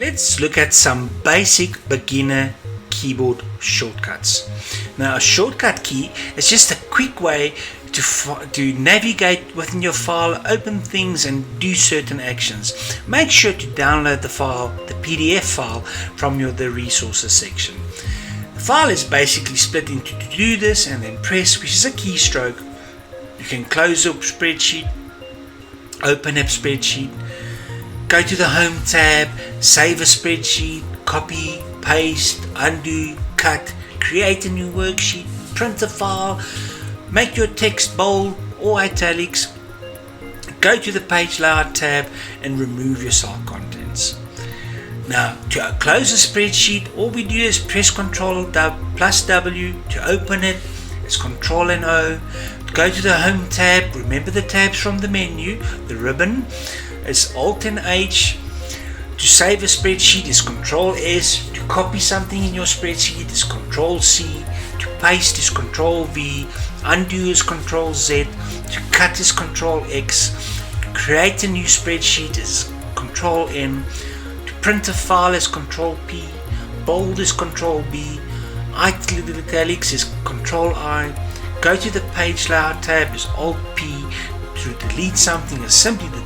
Let's look at some basic beginner keyboard shortcuts. Now, a shortcut key is just a quick way to navigate within your file, open things and do certain actions. Make sure to download the file, the PDF file, from the resources section. The file is basically split into to do this and then press, which is a keystroke. You can close your spreadsheet, open up spreadsheet, go to the home tab, save a spreadsheet, copy, paste, undo, cut, create a new worksheet, print a file, make your text bold or italics, go to the page layout tab and remove your cell contents. Now, to close a spreadsheet, all we do is press Ctrl+W. To open it, it's Ctrl and O. To go to the home tab, remember the tabs from the menu, the ribbon is Alt and H. To save a spreadsheet is Ctrl S. To copy something in your spreadsheet is Ctrl C. To paste is Ctrl V. Undo is Ctrl Z. To cut is Ctrl X. To create a new spreadsheet is Ctrl M. To print a file is Ctrl P. Bold is Ctrl B. Italics is Ctrl I. Go to the page layout tab is Alt P. To delete something is simply the